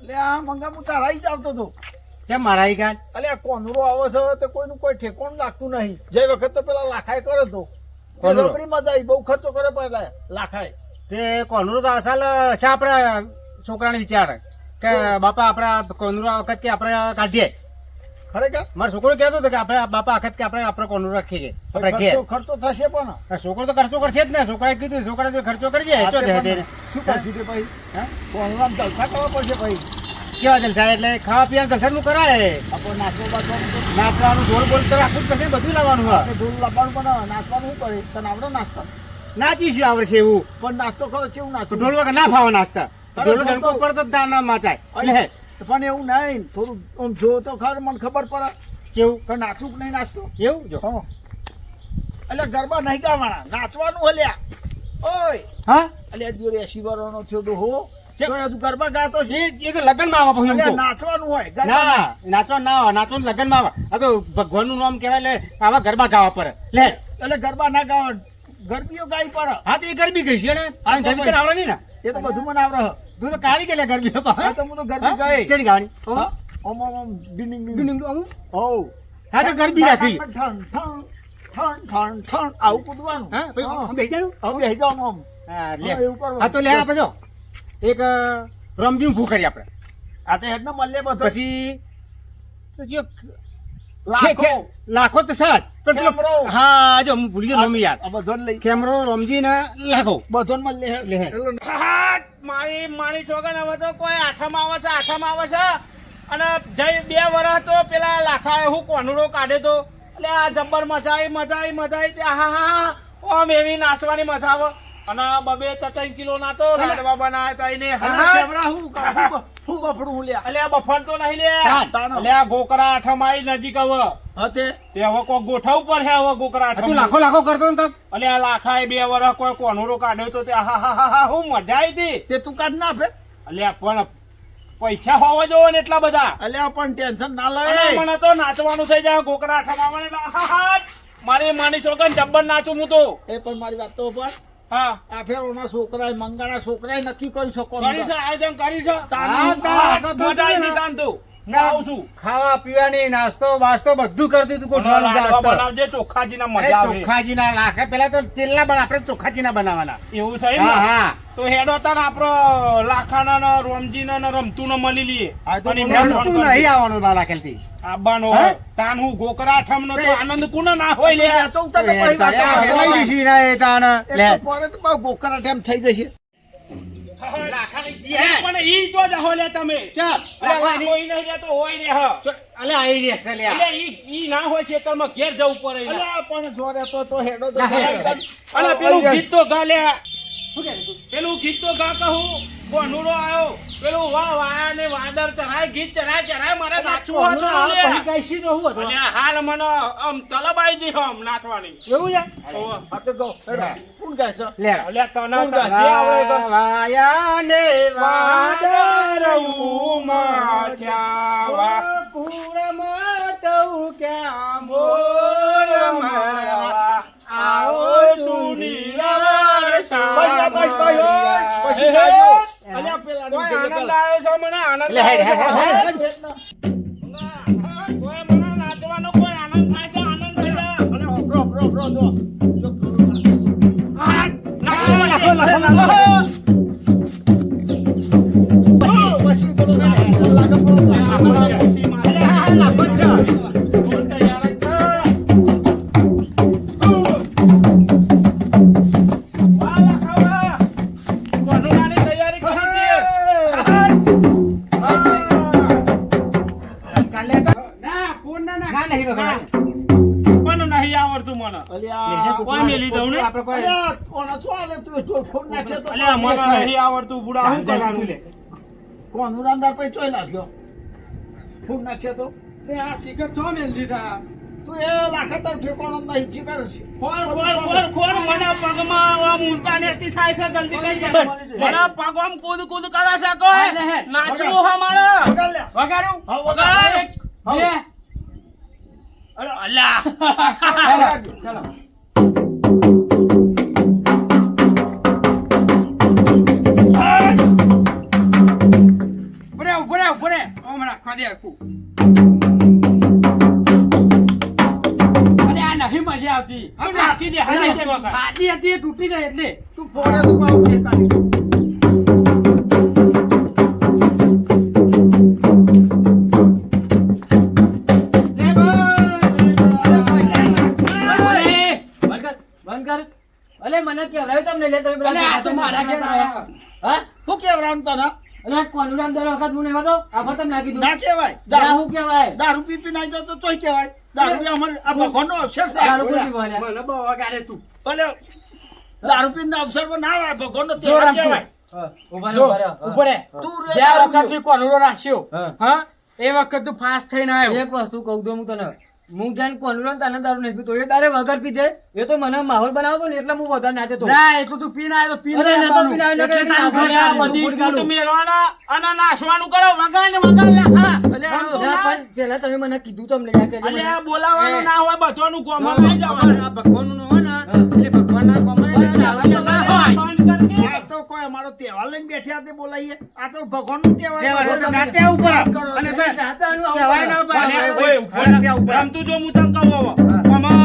એટલે આ મંગામું તારા જ આવતો હતો. કેમ મારા ઈ ગાન અલે આ કોનરો આવે છે તો કોઈનું કોઈ ઠેકોણ લાગતું નહીં. જે વખત તો પેલા લાખાએ કરે તો કોનરો? બધી મજા આવી, બહુ ખર્ચો કરે પેલા લાખાએ. તે કોનરું તો અસલ છે આપણા છોકરાને વિચાર કે બાપા આપણા કોનરું આ વખત કે આપણે કાઢીએ. ખરેખર મારો છોકરો કહેતો હતો કે આપણે બાપા વખત કે આપણે કોનરું રાખીએ આપણે ઘેર. ખર્ચો થશે પણ છોકરો તો ખર્ચો કરશે જ ને. છોકરાએ કીધું છોકરા જો ખર્ચો કરજે શું કરશું તે ભાઈ? કોનરામ જલસા કરવા પડશે ભાઈ. કેવા જલસા એટલે ખાવા પીવાનું જલસાનું કરાય. આપણે નાચવા બાચવાનું નાચવાનું ઢોલ બોલ તો રાખવું જ પડશે, બધું લાવવાનું હોય. ઢોલ લાવવાનું પણ નાચવાનું શું કરે? તને આવડે નાસ્તા? નાચીશું આવડશે એવું. પણ નાસ્તો કરો કેવું તો નાચું? ઢોલ વગર ના ફાવે નાસ્તા. ઢોલ ડંકો ઉપર તો ના માચાય. લે પણ એવું નહીં, થોડું આમ જો તો ખર મને ખબર પડે કેવું કે નાચું કે નહીં નાચતો. એવું જો હા એટલે ગરબા નહીં ગાવાના, નાચવાનું હલ્યા. ઓય હા અલ્યા જોડે 80 વર્ષનો થયો તો હો તો હજુ ગરબા ગાતો છે. એ તો લગ્નમાં આવે પછી એમ અલ્યા કહું. નાચવાનું હોય ગરબા ના નાચવા ના આવે, નાચવાનું લગ્નમાં આવે. આ તો ભગવાનનું નામ કહેવાય, લે આવા ગરબા ગાવા પડે. લે એટલે ગરબા ના ગાવા, ગરબીઓ ગાઈ પડે. હા તો એ ગરબી ગઈ છે ને. આ ગરબી તને આવડે નહીં ને. એ તો બધું મને આવડે. તું તો કાઢી ગયેલા ગરબી તો હા તો હું તો ગરબી ગાઈ. ચડી ગાવાની. હા ઓમ ઓમ ડિંગ ડિંગ ડુંગ ડુંગ. ઓ હા તો ગરબી રાખી. ઠણ ઠણ ઠણ ઠણ ઠણ આવું કૂદવાનું. હા પછી આમ બેસી જાનું. હવે બેસી જાઓ આમ. હા લે હા, એવું કરવાનું. હા તો લે આપણે જો એક રમજીનું ભૂ કરીએ આપણે. આ તો હેડનો મલ્લે બધો પછી તો જો લાખો લાખો તો સાત પણ પેલો કેમરો. હા જો હું ભૂલી ગયો મમ્મી યાર. આ બધોને લઈ કેમરો રમજી ને લાખો બધોને મલ્લે લે. મારી છોકરા હવે તો કોઈ આઠમ આવે છે અને જઈ 2 વર્ષ તો પેલા લાખાએ હું કોનડો કાઢે તો એટલે આ જબ્બર મજા આવી તે હા હા ઓમ એવી નાચવાની મજા આવે અને 2-3 કિલો ના તો લાડવા બનાવ્યા એને કેમરા હું કપડું હું લ્યા. એટલે આ બફર તો નહીં લે તાનો. એટલે આ ગોકરા આઠમ આવી નજીક હવે હતે તે હવે કોઈ ગોઠવવું પડે હવે ગોકરા તું આઠમ લાખો લાખો કરતો ને તો એટલે આ લાખાએ 2 વર્ષ કોઈ કોનડો કાઢ્યો તો તે હા હું મજા આવી હતી તે તું કાઢ ના આપે. એટલે પણ પૈસા હોવા જોવો ને એટલા બધા અલ્યા પણ ટેન્શન ના અને લે. મને તો નાચવાનું થઈ જાય ગોકરા ઠમાવાને એટલે આહાહા. મારી છોકરાને જબ્બર નાચું હું તો એ પણ મારી વાત તો પર હા આ ફેરોના છોકરાએ મંગાના છોકરાએ નક્કી કરી શકો કરી છે આયોજન કરી છે તાનું. મજા આવી તાન તું હું આવું છું ખાવા પીવાની નાસ્તો વાસ્તો બધું કરી દીધું ગોઠવાનું છે લાડવા આજ તો. બનાવજે ચોખ્ખાજીના અરે મજા આવે ચોખ્ખાજીના લાખે પેલા તો તેલના બના આપણે ચોખ્ખાજીના બનાવવાના. એવું છે એમ હા ને? હા તો હેડો તાર આપડે લાખાના ને રોમજીના ને રમતું ને મળી લઈએ હા, તો અને બોલો. એમને રમતું ફોન કરજે. નહીં આવવાનું મારા ખેલથી. આવવાનો હે? હોય. તાન હું ગોકરા ઠમ નો તો આનંદ કોને ના હોય લે ચૌથા ને પછી વાત હેલાઈ આવે. જઈશું ને એ તાણ. એ લે. તો પોરે તો પાછું ગોકરા ટાઈમ થઈ જશે. લાખાની જી હે. પણ ઈ જો જાહો લે તમે ચાલ. અરે લાખાની- કોઈ નહીં લે તો હોય ને હ અલે આઈ રહ્યા છે લે આ. એટલે ઈ ના હોય ખેતરમાં ઘેર જવું પડે એને. અલ્યા પણ જોડે તો હેડો તો ના, ખરા. હેડો. અને પેલું ગીત તો ગા લે શું કહેતું તું? પેલું ગીત તો ગા કહું કોનુડો આવ્યો પેલું વાહ વાયા ને વાદળ ચઢાય ગીત ચઢાય મારે નાચવું કોનું હતું આવે લે. પછી કાંઈ શું હતું? અને હાલ મને આમ તલબ આવી ગઈ આમ નાચવાની એવું છે? ઓવે. આ તો જો હેડો. કોણ ગાય છે? લે. અલ્યા તને કોણ તો ગાય? જે આવડે તો. વાયા ને વાદળ ઉમટ્યા વા. કુળમાં ટહુ ક્યાં મોર મોર મારવા આવો સુડીલા ભાઈ, ભાઈ, ભાઈ, ઓય. પછી હે, ગાજો. હે. અલ્યા પેલા કોઈ નીચે આનંદ પેલા. આવ્યો છે મને આનંદ લે, હેડ, હેડ, આવ્યો હેડ, છે. હેડ. કોઈ મને નાચવાનો કોઈ આનંદ થાય છે આનંદ થાય છે. અલ્યા હોભરો, હોભરો, હોભરો, જો. હા, લાખો, લાખો, નાચો, લાખો. પછી પેલો ગાય. લાગે પેલો ગાય. અલે હા, હા, લાખો જ છે. બોલ તૈયાર જ છે. વાહ, લાખા, વાહ. કોનુડાની તૈયારી કરી છે. કાલે તો ના, ફોન ના નાખ. ના નહીં વગર. પણ નહીં આવડતું મને. અલ્યા કોઈ મેલી દઉં ને? આપણે કોઈ અલ્યા કોનો છો આલે તું જો ફોન નાખે તો અલ્યા મને નહીં આવડતું બુડા શું કરવાનું લે કોનું રાંદાર પછી ચોઈ નાખ્યો ફોન નાખે તો આ શિખર છો મેલ દીધા તું એ લાખે તો ઠેકાણો નહીં ચીકર છે ખોર મને પગમાં આમ ઊંચા નેતી થાય છે જલ્દી કરી દે મને પગમાં કૂદ કરે છે કોઈ નાચવું હે મારે વગાડ લે. વગાડું હા, વગાડ હા. બે અલ્યા અલ્લા ચાલો. ઉભરે બેહાડી દે વગર. હાજી હતી એ તૂટી જાય એટલે તું ફોડે તો પાવ કે કાઢી. બંધ કર અલે મને કેવરાયું તમને લે તમે અલે આ તો મારા ઘેર આયા. હા શું કેવરાનું તને? અલે કોનુરામ દર વખત હું નહીં વાતો આફર તમે નાખી દઉં ના કહેવાય. ના દારૂ હું કહેવાય દારૂ પી પી નાઈ જાવ તો તોય કહેવાય. દારૂ એ અમારે આ ભગવાનનો અવસર છે. દારૂ પી બોલ્યા મને બહુ વગાડે તું. ભલે દારૂ પીના અવસરમાં ના આવે ભગવાનનો તહેવાર કહેવાય. ઉભા જો, રહો ઉપર રે. તું રે જ્યાં દારૂ વખત તું કોનુડો રાખ્યો હા. હા એ વખત તું ફાસ થઈને આવ્યો. એક વસ્તુ કહું દઉં હું તને હું જાણ કોનુરો તને દારૂ નહીં પીતો એ તારે વગર પીધે એ તો મને માહોલ બનાવતો ને એટલે હું વધારે નાચે તો ના એટલું તું પીને આવ્યો તો પીને અરે ના તો આવવાનું. પીને આવ્યો ને એટલે કે તારું અરે આ ઘર બધી ફૂટ કૂટ ગાલું. મેલવાના અને નાસવાનું કરો વગાડ ને વગાડ લાખા. અલે આ ના, પણ પેલા તમે મને કીધું તો લઈ કે અલે આ બોલાવાનું ના હોય બધોનું કોમ આ લઈ જવાનું. ભગવાનનું નો હોય ને એટલે ભગવાનના કોમમાં બંધ ના હોય. બંધ કરકે. આ તો કોઈ અમારો તહેવાર લઈને બેઠ્યા તે બોલાઈએ. આ તો ભગવાનનો તહેવાર તહેવાર છે. તો જાતે આવું પડે. વાત કરો અને છો. બે જાતાનું આવું કહેવાય ના પડે. પડે. અરે ઓય, ઉભો રે. ત્યાં ઉપર. રમતું જો હું તને કહું હવે. આમાં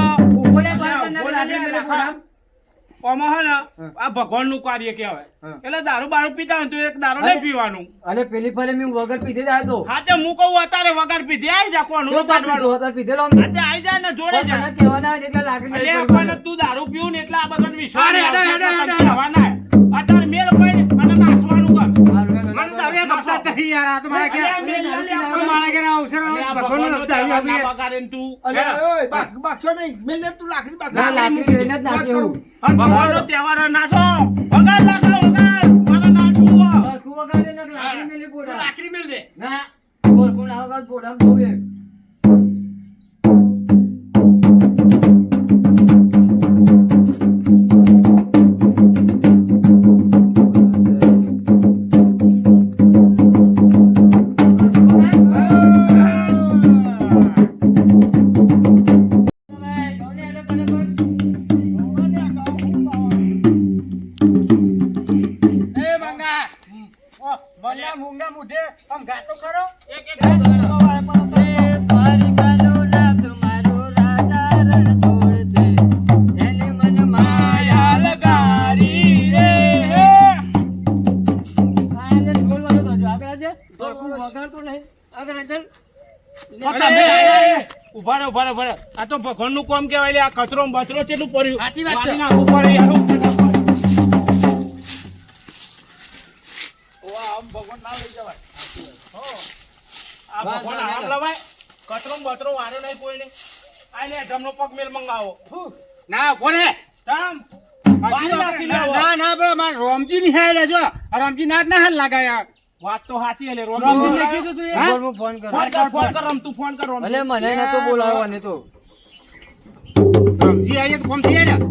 ઉભો લે, બંધ અલ્યા, કર નાખ, ઉભો લે, લાકડી મેલે લાખા. બોલાવ. આમાં હે ને આ ભગવાનનું કાર્ય કહેવાય. હા. એટલે દારૂ બારૂ પીતા હોય તો એક દારૂ નહીં પીવાનું. અલે પેલી ફરે મેં વગર પીધે જ આવ્યો હા તે હું કહું અત્યારે વગર પીધી આવી જા કોનું તો કાઢ પીધો હતો પીધેલો અમને. આજે આવી જાય ને જોડે પણ જા તને કહેવાના જ એટલે લાકડી લઈ અલ્યા પડવાનું. પણ તું દારૂ પીવું ને એટલે આ બધાને વિશ્વાસ અરે, નહીં આવતો. હેડો, હેડો, એટલે હેડો. તને કહેવાના. અત્યારે મેલ પડી અને નાસવાનું કર. હારું, હેડો, મને હેડો. દારૂ એક હપ્તા જ નહીં યાર. આ તો મારા ઘેર- અલ્યા, મેલ ના લે આ તો મારા ઘેર અવસર આવે. અલ્યા, ભગવાનનો ભગવાનનો દારૂ તહેવાર ના આપીએ. બગાડે ને તું અલે હે? ઓય બાકશો નહીં. મેલ લે તું લાકડી બાકડી. ના, લાકડી લઈને જ નાખ્યો હું. અને ભગવાનનો તહેવાર નાસો વગાડ લાખા વગાડ મને નાચવું હો. હરખું વગાડે ને લાકડી મેલી પોડા. લાકડી મેલ દે. ના, હરખું ના વગાડ પોડામાં જોવે. એ બંગા. ઓ, બંગા મૂંગા મૂઢે આમ ગાતો ખરો. એક એક માયા લગાડી રે ઉભા રહો ઉભા રહો ઉભા રહો. આ તો ભગવાનનું કામ કહેવાય લે. આ કચરો ને બચરો કેટલું પડ્યું સાચી વાત છે. વાળી નાખવું પડે યાર. આમ ભગવાન ના લઈ જવાય. હો. આ બસ, ભગવાન બસ, આમ બસ. લવાય. કચરો ને બચરો વાળો નહીં કોઈને. આ લે જમનો પગ મેલ મંગાવો. ના કોને જામ. વાળી નાખી લેવો. ના ના બે માર રોમજી ની હાય લેજો. આ રોમજી ના જ ના હાલ લાગાયા. વાત તો સાચી હે લે. રોમજી ને કીધું તું એ? હા? ફોન કર. ફોન કર રમતું ફોન કર રમતું. અલે મને નતો બોલાવ્યો ને તો રોમજી આઈએ તો કોમ થઈ જાય ને.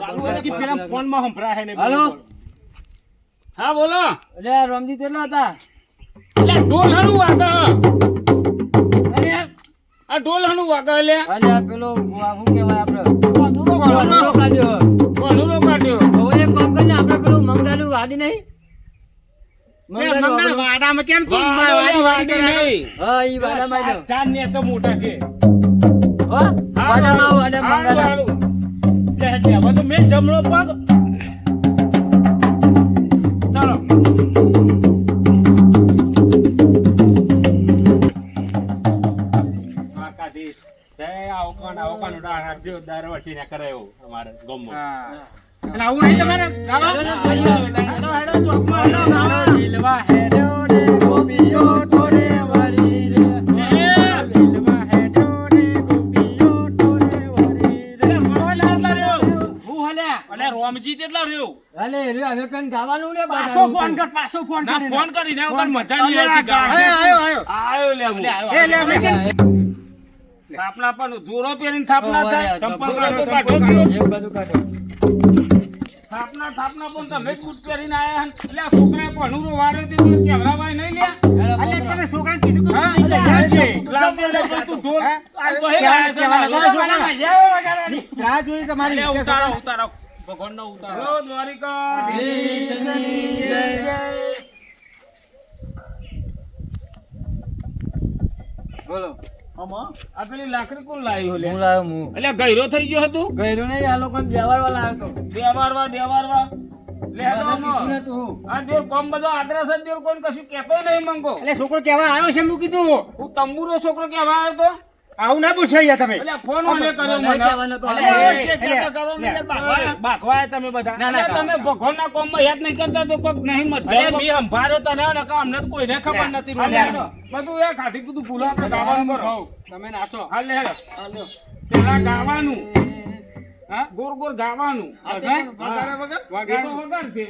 ચાલુ હોય કે પેલા ફોનમાં સંભળાય ને હાલો. હા બોલો. અલે આ રમજી કેટલા હતા એટલે ઢોલ હણું વાગે. અરે આ ઢોલ હણું વાગે લે. અલે આ પેલો આ શું કહેવાય આપણે વાંધો ન કરો. કોનુરો કાઢ્યો કોનું રો કાઢ્યો. હવે એક કામ કરીને આપણે પેલું મંગાનું ગાડી નહીં એ મંગળ વાડામાં કેમ તું વાડી વાડી કરે? હા ઈ વાડામાં આયો. ચાર ને તો મોટા કે હા વાડામાં વાડા મંગાના હારું. લે હેઠે હવે તો મેં જમણો પગ ચાલો આકાશીશ જય આવકાન ઉડાડ રાખજો દર વર્ષે ને કરે એવું અમારે ગમો હા. અને આવું નહીં તમારે ગાવા? હેડો હેડો ચોકમાં હેડો ગાવા. દિલવા હેડો રે ગોપીઓ ટોરે વરી રે દિલવા હેડો રે ગોપીઓ ટોરે વરી રે હું હલ્યા. અલે રોમજી કેટલા રહ્યો અલે રે હવે કન ગાવાનું ને પાછો ફોન કર પાછો ફોન ના કરીને. ફોન કરીને વગર મજા નહીં અલ્યા, આવતી ગાવા. આયો આયો આયો લે હું. એ લે મેં કીધું. થાપલા પણ જોરો પહેરીને થાપના થાય ચંપલ જોરો કાઢો, તો ચંપલ કાઢો કાઢો. જ. એક બધું કાઢો થાપના પણ તમે જ બૂટ પહેરીને આયા હન. એટલે આ છોકરાએ ભણુરો વાળ્યો તે તો કેવરાવાય નહીં લ્યા. અલ્યા તમે છોકરાને કીધું કે હા? તું જાય છે. લાવજે લે પણ તું ઢોલ. હે? આ તો હે આયા છે કહેવાના ના. કરો છોકરાને. રાહ જોઈ તમારી. અલે ઉતારો ઉતારો ભગવાનનો ઉતારો હલો દ્વારિકા બોલો આમાં આ પેલી લાકડી કોણ લાવ્યું લે હું લાવ્યો હું એટલે ગયરો થઈ ગયો હતું ગયરો નહીં આ લોકો દેવારવા લાવ્યો તો દેવારવા લે હેડો મને કીધું આમાં. ને તું આ દેવ કોમ બધો આદરાસ જ દેવ કોઈ કશું કહેતો નહીં મંગો એટલે છોકરો કેવા આવ્યો છે મેં કીધું હું તંબુરો છોકરો કેવા આવ્યો તો આવું ના પૂછો યાર તમે એટલે ફોન ઓને કર્યો મને મને કહેવાનો તો અલે, અરે, એ, જે કહેતા કરો ને યાર બાપા. બાકવા તમે બધા ના, ના, એટલે તમે ભગવાનના કોમમાં યાદ નહીં કરતા તો કોક નહીં મજા અરે મી સંભાળ્યો તને નકા અમને તો કોઈને ખબર નથી હેડો. બધું એ ખાધી પીધું ભૂલો આપણે ગાવાનું કરો તમે નાચો હાલ લે હેડો પેલા ગાવાનું હા ગોર ગોર ગાવાનું આ તે વગાડ્યા વગર? એ તો વગર છે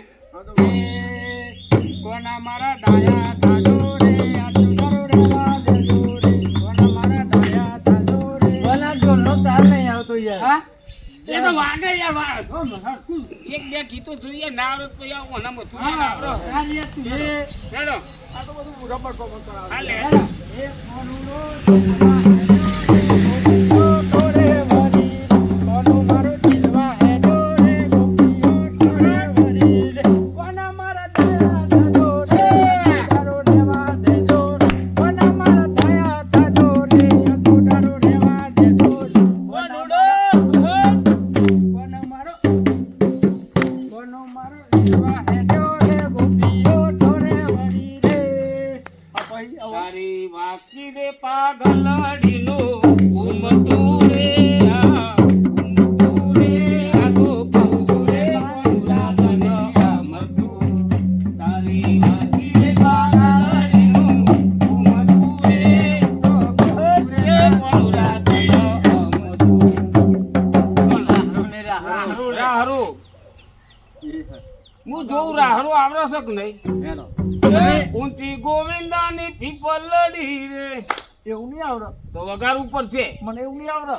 કોના મારા ડાયા થાજો રે આ તુંડરો રે વાજજો રે કોના મારા ડાયા થાજો રે કોના જોનો તાર નહીં આવતો યાર હા એ તો વાગે યાર વાગ એક બે ગીતો જોઈએ ના આવડે તો યાર ઓના મથું હેડો આ તો બધું રબર પબર કરાવે. હાલ લે એ કોનુનો તોરે વરી કોનો મારો દિલવા હે જોરે ગોપીઓ તોરે વરી રે કોના મારા ડાયા થાજો રે તારો રેવા દેજો કોના મારા ડાયા થાજો રે તું તારો રેવા દેજો કોનો મારો દિલવા હે જોરે ગોપીઓ તોરે વરી રે આ પછી આવો. તારી વાકી રે પાગલડીનો ઘૂમતું રે આ ઘૂમતું રે આ તો પૌસુ રે કોનુલા તન ગમતું તારી વાકી રે પાગલડીનો ઘૂમતું રે તો પૌસુ રે કોનુલા તન ગમતું રાહરો હું જોઉં રાહરો આવડે છે કે નહીં ઊંચી ગોવિંદાની પીપલડી રે એવું નહીં આવડે. તો વગાર ઉપર છે મને એવું નહીં આવડે.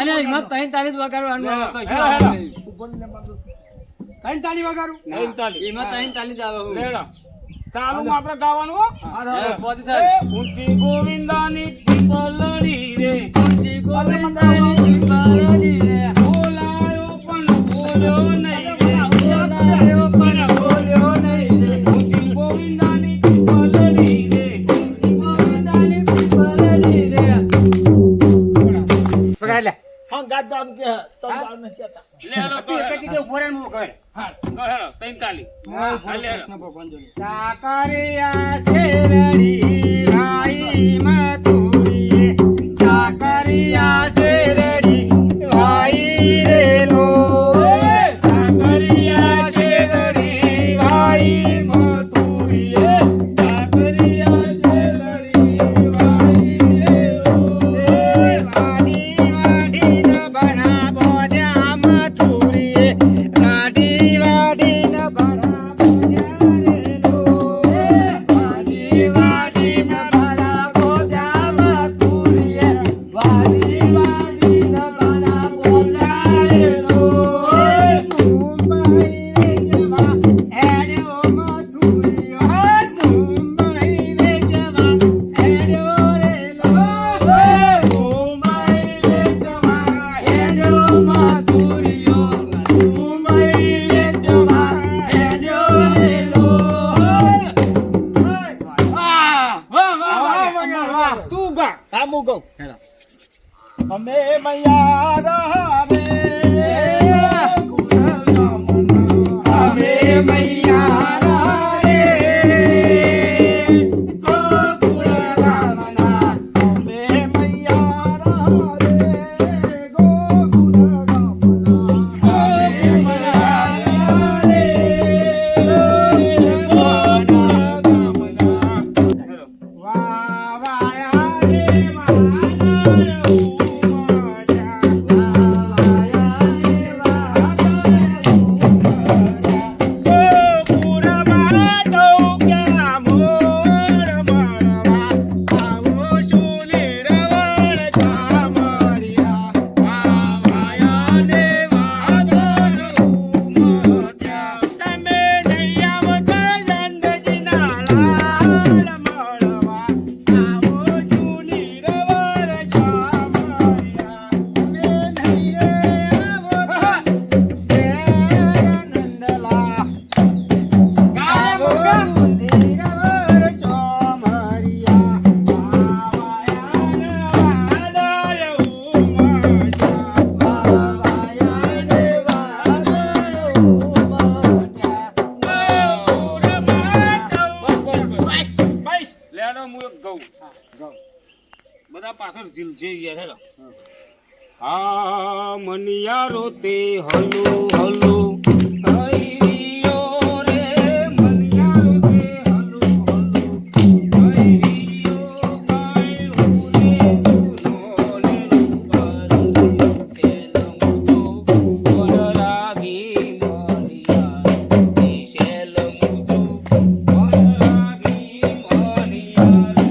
અને હિંમત તઈ તાળી જ વગાડવાનું હેડો, કશું હેડો. આવે નહીં. ઉપર ને બધું. તઈ તાળી વગાડું નહીં તાળી. હિંમત તઈ તાળી જ આવે હું. લેડો ચાલુ આપણે ગાવાનું હો. હેડો, પોતે એ થાય. ઊંચી ગોવિંદાની પીપલડી રે ઊંચી ગોવિંદાની પીપલડી રે. બોલાયો પણ બોલ્યો નહીં રે બોલાયો પણ બોલ્યો નહીં રે. ઊંચી ગોવિંદાની પીપલડી રે ગોવિંદાની પીપલડી રે. પકડ લે હા, ગાત ગાવાનું કે તો ગાવાનું નથી કહેતા. લેડો તું એક જ જગ્યાએ ઉભો રહે ને હું કહે હા હેડો તૈન તાળી હા લેડો સાકરિયા શેરડી ભાઈ મથુરી સાકરિયા શેરડી ભાઈ રેલો સાકરિયા શેરડી ભાઈ મથુરી સાકરિયા શેરડી ભાઈ વાડી વાડી ન બનાવો જ્યાં મથુરી વાડી વાડી ન બનાવો જ્યાં રેલો વાડી વાડી ન ભરાવો જાવા તુરીએ. વાડી વાડી ન ભરાવો જારેલો. મુંબઈ વેચવા હેડ્યો મથુરીયો મુંબઈ વેચવા હેડ્યો રેલો મુંબઈ વેચવા હેડ્યો મથુરીયો. મુંબઈ વેચવા હેડ્યો રેલો. તું ગા હા, હું કહું. અમે મૈયા રે ગુણગામના. અમે મૈયા રે ગોકુળ ગામના અમે મૈયા રે ગોકુળ ગામના. જીલ છે યાર હેલો આ મનિયારો તે હલો હલો આઈયો રે મનિયારો તે હલો હલો આઈયો કાય ઉરે તુનો ને પારુ સેલમ તો વનરાગી મનિયા તે સેલમ તો વનરાગી મનિયારો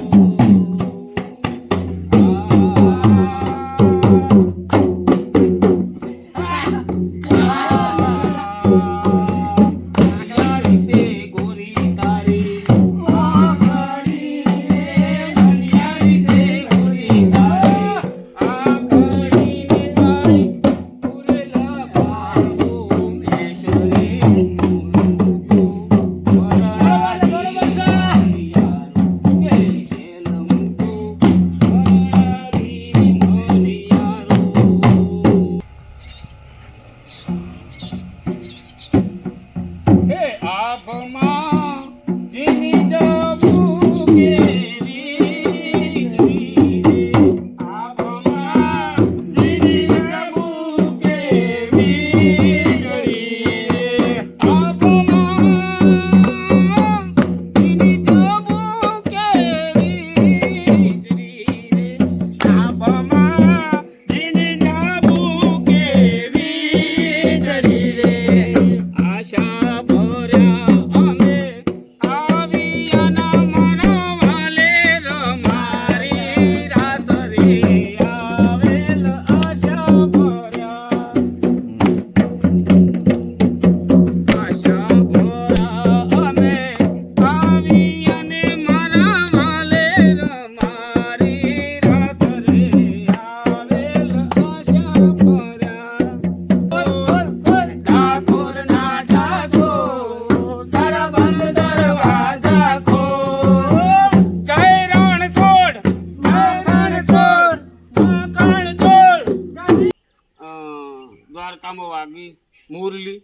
દ્વારકામાં વાગી મુરલી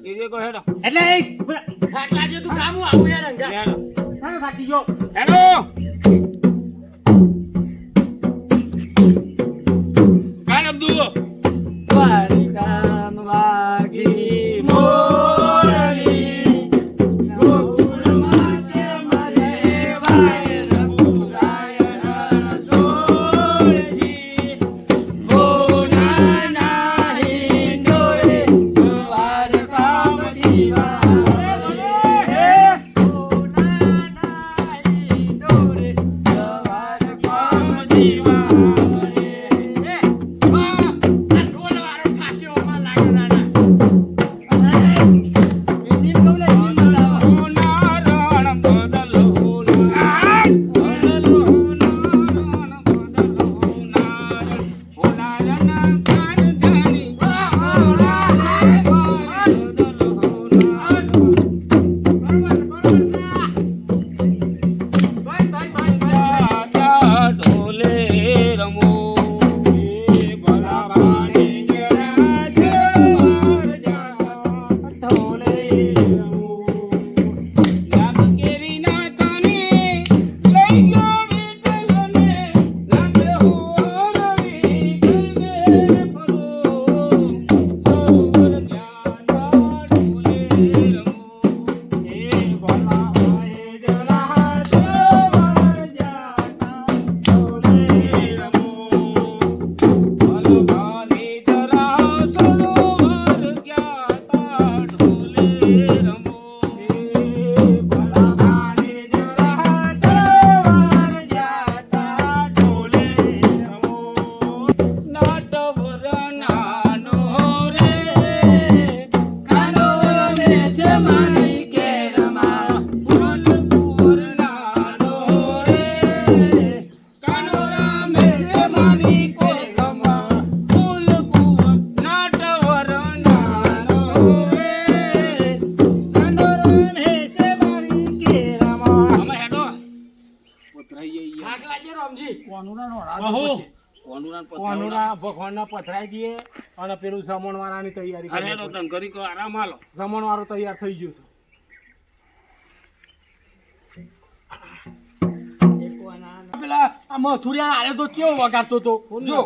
એ દેખો હેડો એટલે એ ખાટલા જે તું કામ આવું યાર અંગા હેડો તારો સાથી જો હેડો કાન અબ્દુ દ્વારકામ વાગી મોરલી ગોકુળ માતે મરે વાય રઘુરાયણ સોરજી ગોના નાહી ડોળે દ્વારકામ દીવા ભગવાનના પથરાઈ દઈએ અને પેલું જમણ વાળાની તૈયારી આરામ હાલો જમણ વાળું તૈયાર થઈ ગયું છે પેલા આ મથુરિયા આલે તો કેવો વગાડતો તો જો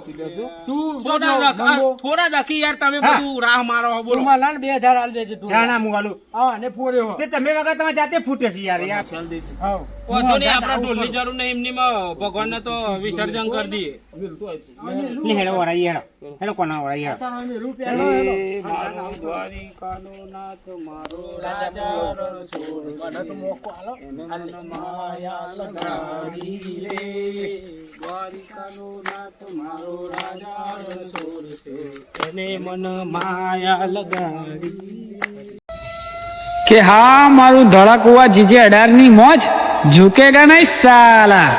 તું થોડા દખી યાર તમે બધું રાહ મારો હો, બોલો. તું લાલ 2000 આલ દેજે તું જાણા મુગાલું હા અને ફોર્યો તે તમે વગર તમે જાતે ફૂટે છે યાર યાર હા વાંધો નહીં, આપણા ઢોલની જરૂર નહીં, એમનીમાં ભગવાનને તો વિસર્જન કરી દઈએ. ઈ હેડો વરાઈ હેડો કોના વરાઈ હેડો દ્વારિકાનો નાથ મારો રાજા દ્વારિકાનો નાથ મારો રાજા રણછોડ છે, એને મન માયા લગાડી. કે હા મારું ધડાકુવા જીજે 18 ની મોજ ઝુકેગા નહીં સાલા.